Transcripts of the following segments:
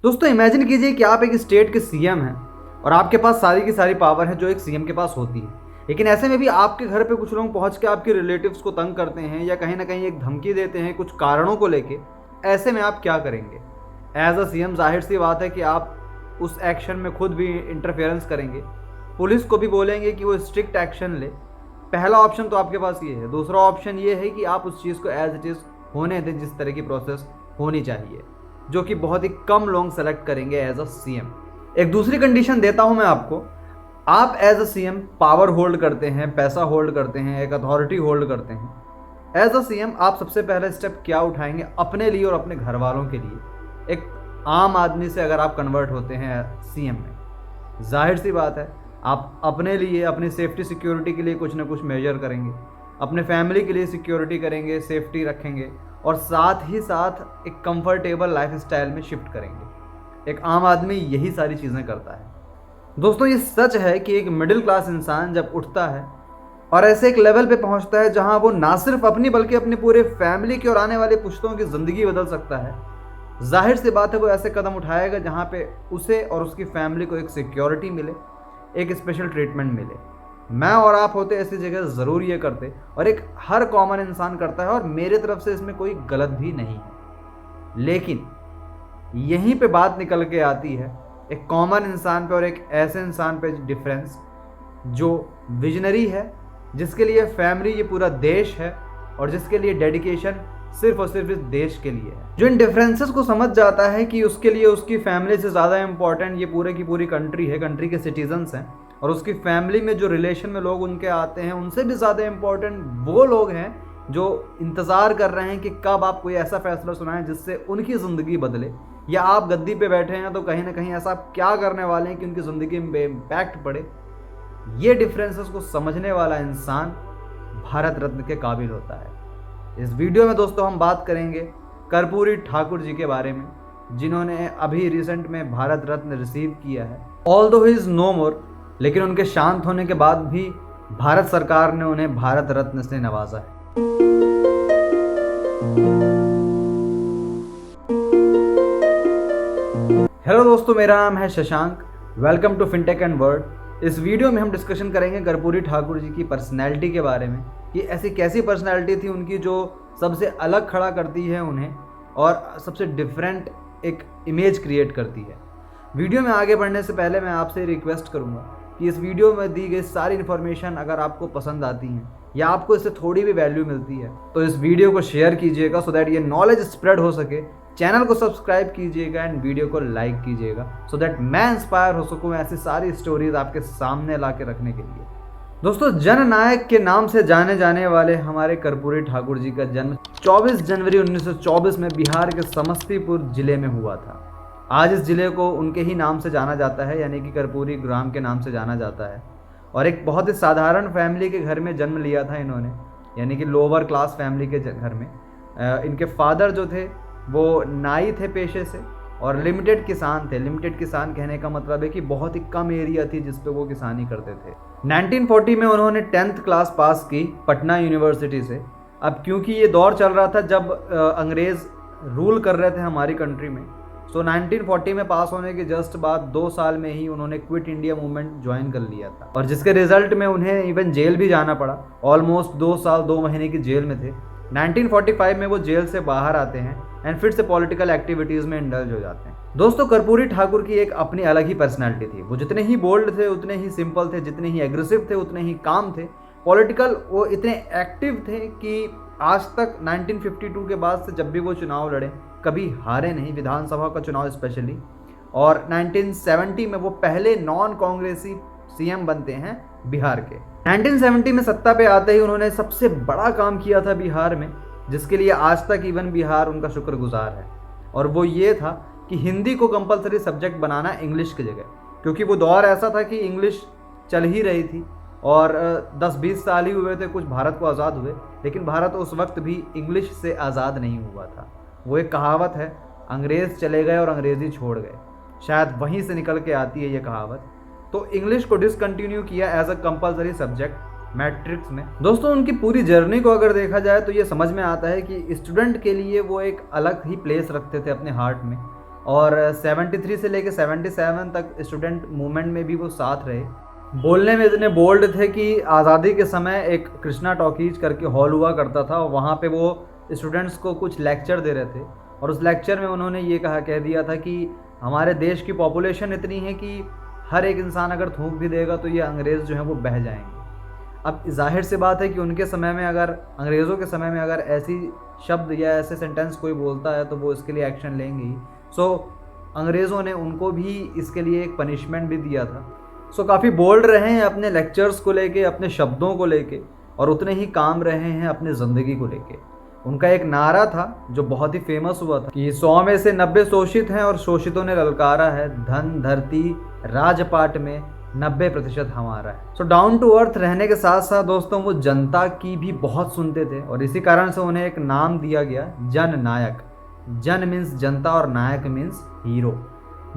दोस्तों इमेजिन कीजिए कि आप एक स्टेट के सीएम हैं और आपके पास सारी की सारी पावर है जो एक सीएम के पास होती है। लेकिन ऐसे में भी आपके घर पे कुछ लोग पहुंच के आपके रिलेटिव्स को तंग करते हैं या कहीं ना कहीं एक धमकी देते हैं कुछ कारणों को लेके। ऐसे में आप क्या करेंगे? एज अ सीएम जाहिर सी बात है कि आप उस एक्शन में खुद भी इंटरफेरेंस करेंगे, पुलिस को भी बोलेंगे कि वो स्ट्रिक्ट एक्शन ले। पहला ऑप्शन तो आपके पास ये है। दूसरा ऑप्शन ये है कि आप उस चीज़ को एज इट इज़ होने दें जिस तरह की प्रोसेस होनी चाहिए, जो कि बहुत ही कम लोग सेलेक्ट करेंगे एज अ सीएम। एक दूसरी कंडीशन देता हूं मैं आपको। आप as a CM power hold करते हैं, पैसा होल्ड करते हैं, एक अथॉरिटी होल्ड करते हैं। एज अ सीएम आप सबसे पहले स्टेप क्या उठाएंगे अपने लिए और अपने घर वालों के लिए? एक आम आदमी से अगर आप कन्वर्ट होते हैं सीएम में, जाहिर सी बात है आप अपने लिए, अपनी सेफ्टी सिक्योरिटी के लिए कुछ ना कुछ मेजर करेंगे, अपने फैमिली के लिए सिक्योरिटी करेंगे, सेफ्टी रखेंगे और साथ ही साथ एक कंफर्टेबल लाइफस्टाइल में शिफ्ट करेंगे। एक आम आदमी यही सारी चीज़ें करता है। दोस्तों ये सच है कि एक मिडिल क्लास इंसान जब उठता है और ऐसे एक लेवल पे पहुंचता है जहां वो ना सिर्फ अपनी बल्कि अपनी पूरे फैमिली की और आने वाले पुश्तों की ज़िंदगी बदल सकता है, जाहिर सी बात है वो ऐसे कदम उठाएगा जहां पे उसे और उसकी फैमिली को एक सिक्योरिटी मिले, एक स्पेशल ट्रीटमेंट मिले। मैं और आप होते ऐसी जगह ज़रूर ये करते और एक हर कॉमन इंसान करता है और मेरे तरफ से इसमें कोई गलत भी नहीं है। लेकिन यहीं पे बात निकल के आती है एक कॉमन इंसान पे और एक ऐसे इंसान पे डिफरेंस जो विजनरी है, जिसके लिए फैमिली ये पूरा देश है और जिसके लिए डेडिकेशन सिर्फ और सिर्फ इस देश के लिए है। जो इन डिफरेंसेस को समझ जाता है कि उसके लिए उसकी फैमिली से ज़्यादा इंपॉर्टेंट ये पूरे की पूरी कंट्री है, कंट्री के सिटीजन्स हैं, और उसकी फैमिली में जो रिलेशन में लोग उनके आते हैं उनसे भी ज़्यादा इंपॉर्टेंट वो लोग हैं जो इंतज़ार कर रहे हैं कि कब आप कोई ऐसा फैसला सुनाएं जिससे उनकी ज़िंदगी बदले, या आप गद्दी पे बैठे हैं तो कहीं ना कहीं ऐसा क्या करने वाले हैं कि उनकी ज़िंदगी में इम्पैक्ट पड़े। ये डिफरेंसेस को समझने वाला इंसान भारत रत्न के काबिल होता है। इस वीडियो में दोस्तों हम बात करेंगे कर्पूरी ठाकुर जी के बारे में, जिन्होंने अभी रिसेंट में भारत रत्न रिसीव किया है। ऑल्दो ही इज़ नो मोर, लेकिन उनके शांत होने के बाद भी भारत सरकार ने उन्हें भारत रत्न से नवाजा है। हेलो दोस्तों, मेरा नाम है Shashank. Welcome to fintech and word. इस वीडियो में हम डिस्कशन करेंगे कर्पूरी ठाकुर जी की पर्सनैलिटी के बारे में कि ऐसी कैसी पर्सनैलिटी थी उनकी जो सबसे अलग खड़ा करती है उन्हें और सबसे डिफरेंट एक इमेज क्रिएट करती है। वीडियो में आगे बढ़ने से पहले मैं आपसे रिक्वेस्ट करूंगा कि इस वीडियो में दी गई सारी इन्फॉर्मेशन अगर आपको पसंद आती हैं या आपको इससे थोड़ी भी वैल्यू मिलती है तो इस वीडियो को शेयर कीजिएगा सो दैट ये नॉलेज स्प्रेड हो सके। चैनल को सब्सक्राइब कीजिएगा एंड वीडियो को लाइक कीजिएगा सो दैट मैं इंस्पायर हो सकूँ ऐसी सारी स्टोरीज आपके सामने ला के रखने के लिए। दोस्तों, जननायक के नाम से जाने जाने वाले हमारे कर्पूरी ठाकुर जी का जन्म 24 जनवरी 1924 में बिहार के समस्तीपुर जिले में हुआ था। आज इस जिले को उनके ही नाम से जाना जाता है, यानी कि कर्पूरी ग्राम के नाम से जाना जाता है। और एक बहुत ही साधारण फैमिली के घर में जन्म लिया था इन्होंने, यानी कि लोअर क्लास फैमिली के घर में। इनके फादर जो थे वो नाई थे पेशे से और लिमिटेड किसान थे। लिमिटेड किसान कहने का मतलब है कि बहुत ही कम एरिया थी जिस पे वो किसानी करते थे। 1940 में उन्होंने 10th क्लास पास की पटना यूनिवर्सिटी से। अब क्योंकि ये दौर चल रहा था जब अंग्रेज़ रूल कर रहे थे हमारी कंट्री में, सो 1940 में पास होने के जस्ट बाद 2 साल में ही उन्होंने क्विट इंडिया मूवमेंट ज्वाइन कर लिया था, और जिसके रिजल्ट में उन्हें इवन जेल भी जाना पड़ा। ऑलमोस्ट 2 साल 2 महीने की जेल में थे। 1945 में वो जेल से बाहर आते हैं एंड फिर से पॉलिटिकल एक्टिविटीज़ में इंडल्ज हो जाते हैं। दोस्तों, कर्पूरी ठाकुर की एक अपनी अलग ही पर्सनैलिटी थी। वो जितने ही बोल्ड थे उतने ही सिंपल थे, जितने ही एग्रेसिव थे उतने ही काम थे। पॉलिटिकल वो इतने एक्टिव थे कि आज तक 1952 के बाद से जब भी वो चुनाव लड़े कभी हारे नहीं, विधानसभा का चुनाव स्पेशली। और 1970 में वो पहले नॉन कांग्रेसी सीएम बनते हैं बिहार के। 1970 में सत्ता पे आते ही उन्होंने सबसे बड़ा काम किया था बिहार में, जिसके लिए आज तक इवन बिहार उनका शुक्रगुजार है, और वो ये था कि हिंदी को कंपलसरी सब्जेक्ट बनाना इंग्लिश की जगह। क्योंकि वो दौर ऐसा था कि इंग्लिश चल ही रही थी और 10-20 साल ही हुए थे कुछ भारत को आज़ाद हुए, लेकिन भारत उस वक्त भी इंग्लिश से आज़ाद नहीं हुआ था। वो एक कहावत है, अंग्रेज़ चले गए और अंग्रेज़ी छोड़ गए, शायद वहीं से निकल के आती है ये कहावत। तो इंग्लिश को डिसकंटिन्यू किया as a compulsory subject matrix में। दोस्तों, उनकी पूरी जर्नी को अगर देखा जाए तो ये समझ में आता है कि स्टूडेंट के लिए वो एक अलग ही प्लेस रखते थे अपने हार्ट में। और 73 से लेकर 77 तक स्टूडेंट मूवमेंट में भी वो साथ रहे। बोलने में इतने बोल्ड थे कि आज़ादी के समय एक कृष्णा टॉकीज करके हॉल हुआ करता था, और वहाँ पे वो स्टूडेंट्स को कुछ लेक्चर दे रहे थे, और उस लेक्चर में उन्होंने ये कह दिया था कि हमारे देश की पॉपुलेशन इतनी है कि हर एक इंसान अगर थूक भी देगा तो ये अंग्रेज़ जो हैं वो बह जाएंगे। अब जाहिर सी बात है कि उनके समय में अगर अंग्रेज़ों के समय में अगर ऐसी शब्द या ऐसे सेंटेंस कोई बोलता है तो वो इसके लिए एक्शन लेंगे ही। सो अंग्रेज़ों ने उनको भी इसके लिए एक पनिशमेंट भी दिया था। सो काफ़ी बोल्ड रहे हैं अपने लेक्चर्स को लेके, अपने शब्दों को लेके, और उतने ही काम रहे हैं अपने ज़िंदगी को लेके। उनका एक नारा था जो बहुत ही फेमस हुआ था कि 100 में से 90 शोषित हैं और शोषितों ने ललकारा है, धन धरती राजपाट में 90% हमारा है। सो डाउन टू अर्थ रहने के साथ साथ दोस्तों वो जनता की भी बहुत सुनते थे, और इसी कारण से उन्हें एक नाम दिया गया जन नायक। जन मीन्स जनता और नायक मीन्स हीरो,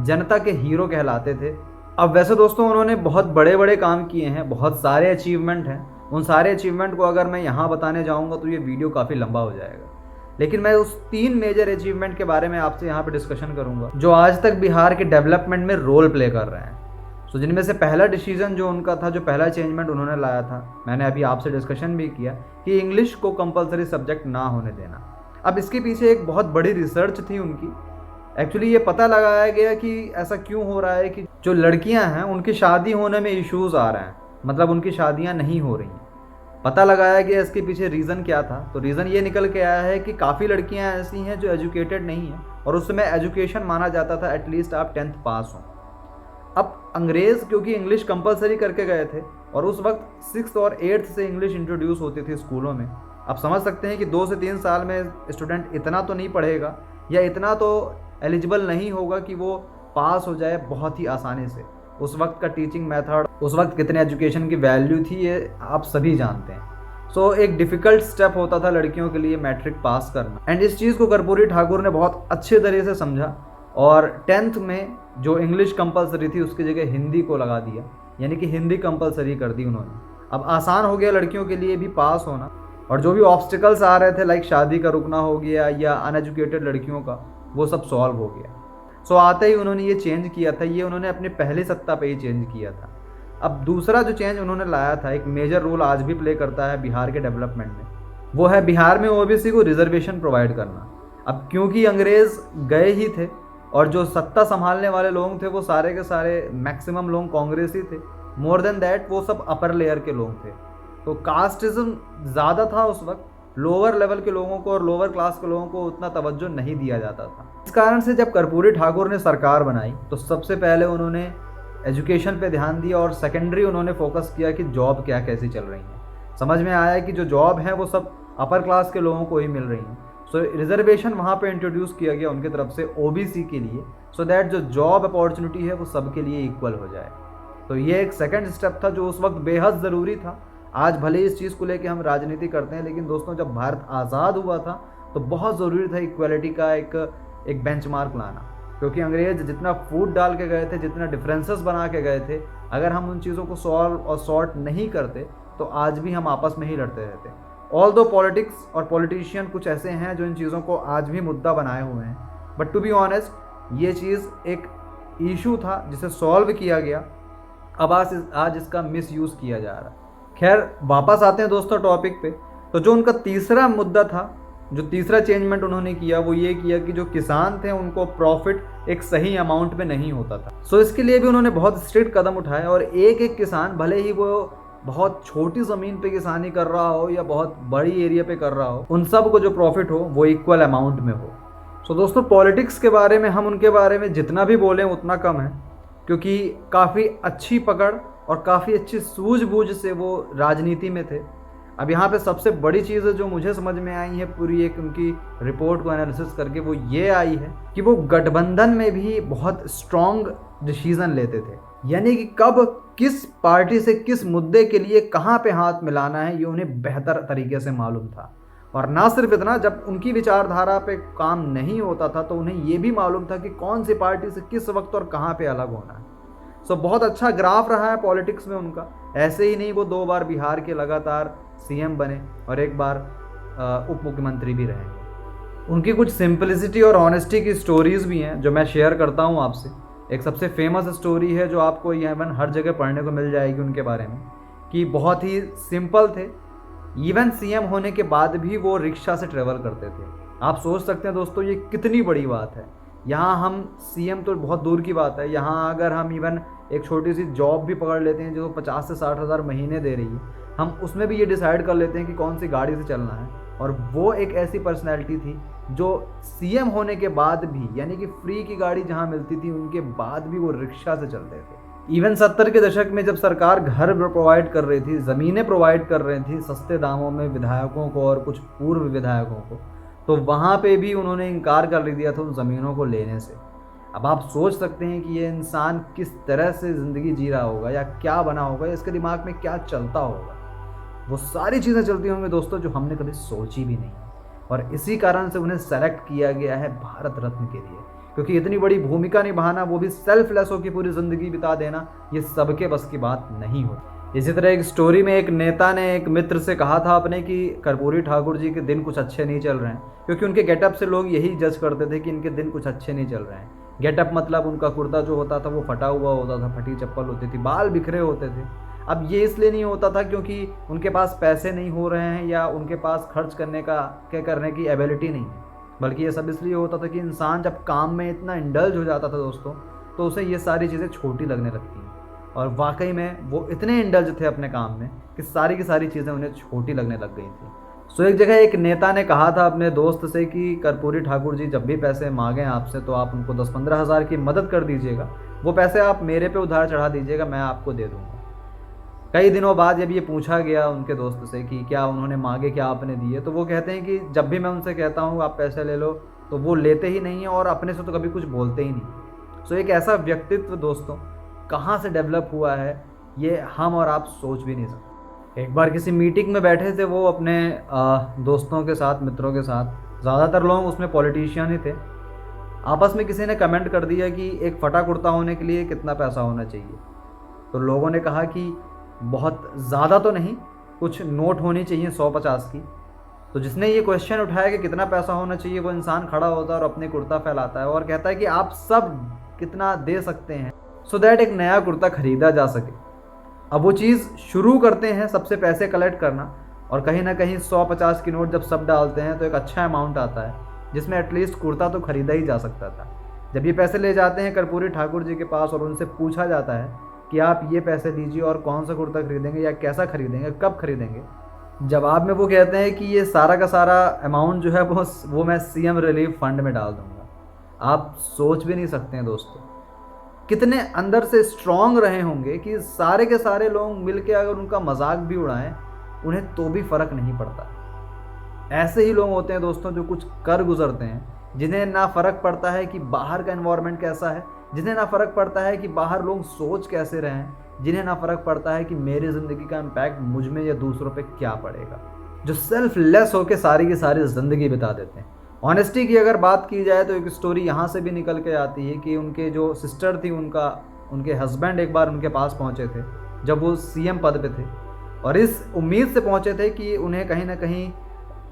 जनता के हीरो कहलाते थे। अब वैसे दोस्तों उन्होंने बहुत बड़े बड़े काम किए हैं, बहुत सारे अचीवमेंट हैं। उन सारे अचीवमेंट को अगर मैं यहाँ बताने जाऊँगा तो ये वीडियो काफ़ी लंबा हो जाएगा, लेकिन मैं उस 3 मेजर अचीवमेंट के बारे में आपसे यहाँ पे डिस्कशन करूँगा जो आज तक बिहार के डेवलपमेंट में रोल प्ले कर रहे हैं। सो जिनमें से पहला डिसीजन जो उनका था, जो पहला चेंजमेंट उन्होंने लाया था, मैंने अभी आपसे डिस्कशन भी किया कि इंग्लिश को कंपलसरी सब्जेक्ट ना होने देना। अब इसके पीछे एक बहुत बड़ी रिसर्च थी उनकी। एक्चुअली ये पता लगाया गया कि ऐसा क्यों हो रहा है कि जो लड़कियां हैं उनकी शादी होने में इश्यूज आ रहे हैं, मतलब उनकी शादियां नहीं हो रही हैं। पता लगाया गया इसके पीछे रीज़न क्या था, तो रीज़न ये निकल के आया है कि काफ़ी लड़कियां ऐसी हैं जो एजुकेटेड नहीं हैं, और उस समय एजुकेशन माना जाता था एटलीस्ट आप 10th पास हो। अब अंग्रेज़ क्योंकि इंग्लिश कंपलसरी करके गए थे, और उस वक्त 6th और 8th से इंग्लिश इंट्रोड्यूस होती थी स्कूलों में। आप समझ सकते हैं कि 2 से 3 साल में स्टूडेंट इतना तो नहीं पढ़ेगा या इतना तो एलिजिबल नहीं होगा कि वो पास हो जाए बहुत ही आसानी से। उस वक्त का टीचिंग मेथड, उस वक्त कितने एजुकेशन की वैल्यू थी, ये आप सभी जानते हैं। सो एक डिफ़िकल्ट स्टेप होता था लड़कियों के लिए मैट्रिक पास करना, एंड इस चीज़ को कर्पूरी ठाकुर ने बहुत अच्छे तरीके से समझा, और 10th में जो इंग्लिश कंपलसरी थी उसकी जगह हिंदी को लगा दिया, यानी कि हिंदी कंपलसरी कर दी उन्होंने। अब आसान हो गया लड़कियों के लिए भी पास होना, और जो भी ऑब्स्टिकल्स आ रहे थे लाइक शादी का रुकना हो गया या अनएजुकेटेड लड़कियों का, वो सब सॉल्व हो गया। सो आते ही उन्होंने ये चेंज किया था, ये उन्होंने अपने पहले सत्ता पे ही चेंज किया था। अब दूसरा जो चेंज उन्होंने लाया था, एक मेजर रोल आज भी प्ले करता है बिहार के डेवलपमेंट में, वो है बिहार में ओबीसी को रिजर्वेशन प्रोवाइड करना। अब क्योंकि अंग्रेज़ गए ही थे और जो सत्ता संभालने वाले लोग थे वो सारे के सारे मैक्सिमम लोग कांग्रेसी थे, मोर देन दैट वो सब अपर लेयर के लोग थे, तो कास्टिज्म ज़्यादा था उस वक्त। लोअर लेवल के लोगों को और लोअर क्लास के लोगों को उतना तवज्जो नहीं दिया जाता था। इस कारण से जब कर्पूरी ठाकुर ने सरकार बनाई तो सबसे पहले उन्होंने एजुकेशन पे ध्यान दिया, और सेकेंडरी उन्होंने फोकस किया कि जॉब क्या कैसी चल रही हैं। समझ में आया कि जो जॉब है वो सब अपर क्लास के लोगों को ही मिल रही हैं। सो रिजर्वेशन वहाँ पे इंट्रोड्यूस किया गया उनकी तरफ से ओबीसी के लिए, सो दैट जो जॉब अपॉर्चुनिटी है वो सबके लिए इक्वल हो जाए। तो ये एक सेकंड स्टेप था जो उस वक्त बेहद ज़रूरी था। आज भले इस चीज़ को लेके हम राजनीति करते हैं, लेकिन दोस्तों जब भारत आज़ाद हुआ था तो बहुत ज़रूरी था इक्वलिटी का एक बेंचमार्क लाना, क्योंकि अंग्रेज जितना फूट डाल के गए थे, जितना डिफरेंसेस बना के गए थे, अगर हम उन चीज़ों को सॉल्व और सॉर्ट नहीं करते तो आज भी हम आपस में ही लड़ते रहते। ऑल दो पॉलिटिक्स और पॉलिटिशियन कुछ ऐसे हैं जो इन चीज़ों को आज भी मुद्दा बनाए हुए हैं, बट टू बी ऑनेस्ट ये चीज़ एक इशू था जिसे सॉल्व किया गया। अब आज इसका मिस यूज़ किया जा रहा है। खैर वापस आते हैं दोस्तों टॉपिक पे। तो जो उनका तीसरा मुद्दा था, जो तीसरा चेंजमेंट उन्होंने किया, वो ये किया कि जो किसान थे उनको प्रॉफिट एक सही अमाउंट में नहीं होता था। सो इसके लिए भी उन्होंने बहुत स्ट्रिक्ट कदम उठाए, और एक एक किसान भले ही वो बहुत छोटी ज़मीन पे किसानी कर रहा हो या बहुत बड़ी एरिया पे कर रहा हो, उन सब को जो प्रॉफिट हो वो इक्वल अमाउंट में हो। सो दोस्तों पॉलिटिक्स के बारे में हम उनके बारे में जितना भी बोलें उतना कम है, क्योंकि काफ़ी अच्छी पकड़ और काफ़ी अच्छी सूझबूझ से वो राजनीति में थे। अब यहाँ पे सबसे बड़ी चीज़ जो मुझे समझ में आई है पूरी एक उनकी रिपोर्ट को एनालिसिस करके, वो ये आई है कि वो गठबंधन में भी बहुत स्ट्रॉन्ग डिसीज़न लेते थे, यानी कि कब किस पार्टी से किस मुद्दे के लिए कहाँ पे हाथ मिलाना है ये उन्हें बेहतर तरीके से मालूम था। और ना सिर्फ इतना, जब उनकी विचारधारा पे काम नहीं होता था तो उन्हें ये भी मालूम था कि कौन सी पार्टी से किस वक्त और कहाँ पे अलग होना है। सो बहुत अच्छा ग्राफ रहा है पॉलिटिक्स में उनका। ऐसे ही नहीं, वो 2 बार बिहार के लगातार सीएम बने और 1 बार उप मुख्यमंत्री भी रहेंगे। उनकी कुछ सिंपलिसिटी और ऑनेस्टी की स्टोरीज़ भी हैं जो मैं शेयर करता हूँ आपसे। एक सबसे फेमस स्टोरी है जो आपको इवन हर जगह पढ़ने को मिल जाएगी उनके बारे में, कि बहुत ही सिंपल थे। इवन सीएम होने के बाद भी वो रिक्शा से ट्रेवल करते थे। आप सोच सकते हैं दोस्तों ये कितनी बड़ी बात है। यहाँ हम सीएम तो बहुत दूर की बात है, यहाँ अगर हम इवन एक छोटी सी जॉब भी पकड़ लेते हैं जो 50 से 60 हज़ार महीने दे रही है, हम उसमें भी ये डिसाइड कर लेते हैं कि कौन सी गाड़ी से चलना है। और वो एक ऐसी पर्सनैलिटी थी जो सीएम होने के बाद भी, यानी कि फ्री की गाड़ी जहाँ मिलती थी उनके बाद भी वो रिक्शा से चलते थे। इवन 70 के दशक में जब सरकार घर प्रोवाइड कर रही थी, ज़मीनें प्रोवाइड कर रही थी सस्ते दामों में विधायकों को और कुछ पूर्व विधायकों को, तो वहाँ पे भी उन्होंने इनकार कर दिया था उन ज़मीनों को लेने से। अब आप सोच सकते हैं कि ये इंसान किस तरह से ज़िंदगी जी रहा होगा या क्या बना होगा, इसके दिमाग में क्या चलता होगा। वो सारी चीज़ें चलती होंगी दोस्तों जो हमने कभी सोची भी नहीं, और इसी कारण से उन्हें सेलेक्ट किया गया है भारत रत्न के लिए, क्योंकि इतनी बड़ी भूमिका निभाना, वो भी सेल्फलेस होकर पूरी ज़िंदगी बिता देना, ये सबके बस की बात नहीं होती। इसी तरह एक स्टोरी में एक नेता ने एक मित्र से कहा था अपने कि कर्पूरी ठाकुर जी के दिन कुछ अच्छे नहीं चल रहे हैं, क्योंकि उनके गेटअप से लोग यही जज करते थे कि इनके दिन कुछ अच्छे नहीं चल रहे हैं। गेटअप मतलब उनका कुर्ता जो होता था वो फटा हुआ होता था, फटी चप्पल होती थी, बाल बिखरे होते थे। अब ये इसलिए नहीं होता था क्योंकि उनके पास पैसे नहीं हो रहे हैं या उनके पास खर्च करने की एबिलिटी नहीं है, बल्कि ये सब इसलिए होता था कि इंसान जब काम में इतना इंडल्ज हो जाता था दोस्तों, तो उसे ये सारी चीज़ें छोटी लगने लगती हैं। और वाकई में वो इतने इंडल्ज थे अपने काम में कि सारी की सारी चीज़ें उन्हें छोटी लगने लग गई थी। सो एक जगह एक नेता ने कहा था अपने दोस्त से कि कर्पूरी ठाकुर जी जब भी पैसे मांगें आपसे तो आप उनको 10-15 हज़ार की मदद कर दीजिएगा, वो पैसे आप मेरे पे उधार चढ़ा दीजिएगा, मैं आपको दे दूँगा। कई दिनों बाद जब ये पूछा गया उनके दोस्त से कि क्या उन्होंने मांगे, क्या आपने दिए, तो वो कहते हैं कि जब भी मैं उनसे कहता हूँ आप पैसे ले लो तो वो लेते ही नहीं हैं और अपने से तो कभी कुछ बोलते ही नहीं। सो एक ऐसा व्यक्तित्व दोस्तों कहाँ से डेवलप हुआ है ये हम और आप सोच भी नहीं सकते। एक बार किसी मीटिंग में बैठे थे वो अपने दोस्तों के साथ, मित्रों के साथ, ज़्यादातर लोग उसमें पॉलिटिशियन ही थे। आपस में किसी ने कमेंट कर दिया कि एक फटा कुर्ता होने के लिए कितना पैसा होना चाहिए। तो लोगों ने कहा कि बहुत ज़्यादा तो नहीं, कुछ नोट होनी चाहिए 100-50 की। तो जिसने ये क्वेश्चन उठाया कि कितना पैसा होना चाहिए, वो इंसान खड़ा होता है और अपने कुर्ता फैलाता है और कहता है कि आप सब कितना दे सकते हैं सो दैट एक नया कुर्ता खरीदा जा सके। अब वो चीज़ शुरू करते हैं सबसे पैसे कलेक्ट करना, और कहीं ना कहीं 100-50 की नोट जब सब डालते हैं तो एक अच्छा अमाउंट आता है जिसमें एटलीस्ट कुर्ता तो खरीदा ही जा सकता था। जब ये पैसे ले जाते हैं कर्पूरी ठाकुर जी के पास और उनसे पूछा जाता है कि आप ये पैसे लीजिए और कौन सा कुर्ता खरीदेंगे या कैसा खरीदेंगे, कब खरीदेंगे, जवाब में वो कहते हैं कि ये सारा का सारा अमाउंट जो है वो मैं सीएम रिलीफ फंड में डाल दूंगा। आप सोच भी नहीं सकते हैं दोस्तों कितने अंदर से स्ट्रांग रहे होंगे कि सारे के सारे लोग मिलके अगर उनका मजाक भी उड़ाएं उन्हें तो भी फ़र्क नहीं पड़ता। ऐसे ही लोग होते हैं दोस्तों जो कुछ कर गुजरते हैं, जिन्हें ना फ़र्क पड़ता है कि बाहर का एनवायरनमेंट कैसा है, जिन्हें ना फ़र्क पड़ता है कि बाहर लोग सोच कैसे रहे हैं, जिन्हें ना फ़र्क पड़ता है कि मेरी ज़िंदगी का इम्पैक्ट मुझ में या दूसरों पे क्या पड़ेगा, जो सेल्फलेस होकर सारी की सारी ज़िंदगी बिता देते हैं। ऑनेस्टी की अगर बात की जाए तो एक स्टोरी यहाँ से भी निकल के आती है कि उनके जो सिस्टर थी, उनके हस्बैंड एक बार उनके पास पहुँचे थे जब वो सीएम पद पे थे, और इस उम्मीद से पहुँचे थे कि उन्हें कहीं ना कहीं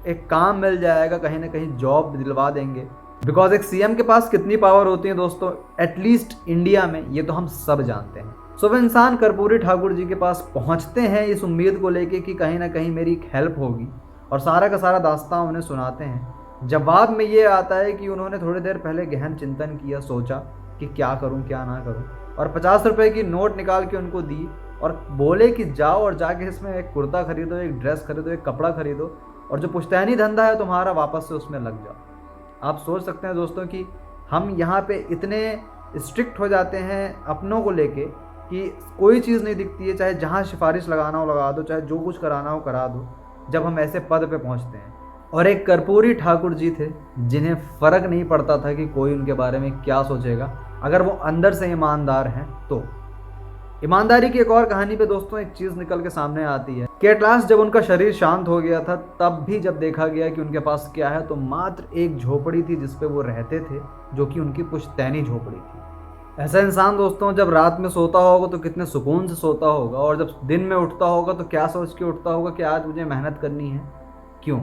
एक काम मिल जाएगा, कहीं ना कहीं जॉब दिलवा देंगे। बिकॉज एक सीएम के पास कितनी पावर होती है दोस्तों, एटलीस्ट इंडिया में, ये तो हम सब जानते हैं। सो वह इंसान कर्पूरी ठाकुर जी के पास पहुंचते हैं इस उम्मीद को लेके कि कहीं ना कहीं मेरी एक हेल्प होगी, और सारा का सारा दास्तां उन्हें सुनाते हैं। जवाब में ये आता है कि उन्होंने थोड़ी देर पहले गहन चिंतन किया, सोचा कि क्या करूं क्या ना करूं, और 50 रुपए की नोट निकाल के उनको दी और बोले कि जाओ और जाके इसमें एक कुर्ता खरीदो, एक ड्रेस खरीदो, एक कपड़ा खरीदो, और जो पुश्तैनी धंधा है तुम्हारा वापस से उसमें लग जाओ। आप सोच सकते हैं दोस्तों कि हम यहाँ पे इतने स्ट्रिक्ट हो जाते हैं अपनों को लेके कि कोई चीज़ नहीं दिखती है, चाहे जहाँ सिफारिश लगाना हो लगा दो, चाहे जो कुछ कराना हो करा दो, जब हम ऐसे पद पे पहुँचते हैं। और एक कर्पूरी ठाकुर जी थे जिन्हें फ़र्क नहीं पड़ता था कि कोई उनके बारे में क्या सोचेगा, अगर वो अंदर से ईमानदार हैं तो। ईमानदारी की एक और कहानी पे दोस्तों एक चीज़ निकल के सामने आती है कि एट लास्ट जब उनका शरीर शांत हो गया था, तब भी जब देखा गया कि उनके पास क्या है, तो मात्र एक झोपड़ी थी जिस पे वो रहते थे, जो कि उनकी पुश्तैनी झोपड़ी थी। ऐसा इंसान दोस्तों जब रात में सोता होगा तो कितने सुकून से सोता होगा, और जब दिन में उठता होगा तो क्या सोच के उठता होगा कि आज मुझे मेहनत करनी है। क्यों?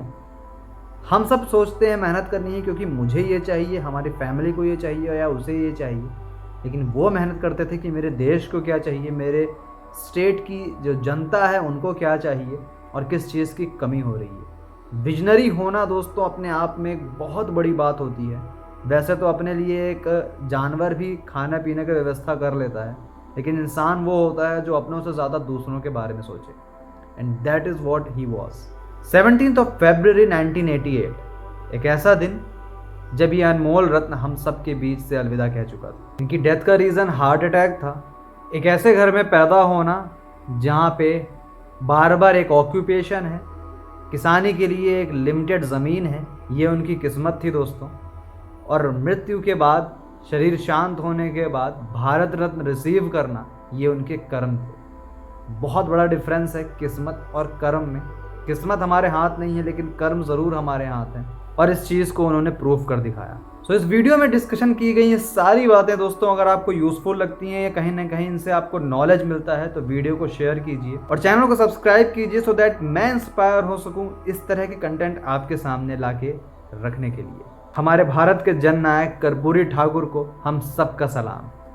हम सब सोचते हैं मेहनत करनी है क्योंकि मुझे ये चाहिए, हमारी फैमिली को ये चाहिए या उसे ये चाहिए, लेकिन वो मेहनत करते थे कि मेरे देश को क्या चाहिए, मेरे स्टेट की जो जनता है उनको क्या चाहिए और किस चीज़ की कमी हो रही है। विजनरी होना दोस्तों अपने आप में एक बहुत बड़ी बात होती है। वैसे तो अपने लिए एक जानवर भी खाना पीने की व्यवस्था कर लेता है, लेकिन इंसान वो होता है जो अपनों से ज़्यादा दूसरों के बारे में सोचे। And that is what he was. 17 फरवरी 1988 एक ऐसा दिन जब ये अनमोल रत्न हम सब के बीच से अलविदा कह चुका था। इनकी डेथ का रीज़न हार्ट अटैक था। एक ऐसे घर में पैदा होना जहाँ पे बार बार एक ऑक्यूपेशन है, किसानी के लिए एक लिमिटेड ज़मीन है, ये उनकी किस्मत थी दोस्तों। और मृत्यु के बाद, शरीर शांत होने के बाद भारत रत्न रिसीव करना, ये उनके कर्म थे। बहुत बड़ा डिफरेंस है किस्मत और कर्म में। किस्मत हमारे हाथ नहीं है, लेकिन कर्म ज़रूर हमारे हाथ हैं, और इस चीज़ को उन्होंने प्रूव कर दिखाया। सो इस वीडियो में डिस्कशन की गई ये सारी बातें दोस्तों अगर आपको यूज़फुल लगती हैं या कहीं ना कहीं इनसे आपको नॉलेज मिलता है तो वीडियो को शेयर कीजिए और चैनल को सब्सक्राइब कीजिए, सो दैट मैं इंस्पायर हो सकूं इस तरह के कंटेंट आपके सामने लाके रखने के लिए। हमारे भारत के जननायक कर्पूरी ठाकुर को हम सबका सलाम।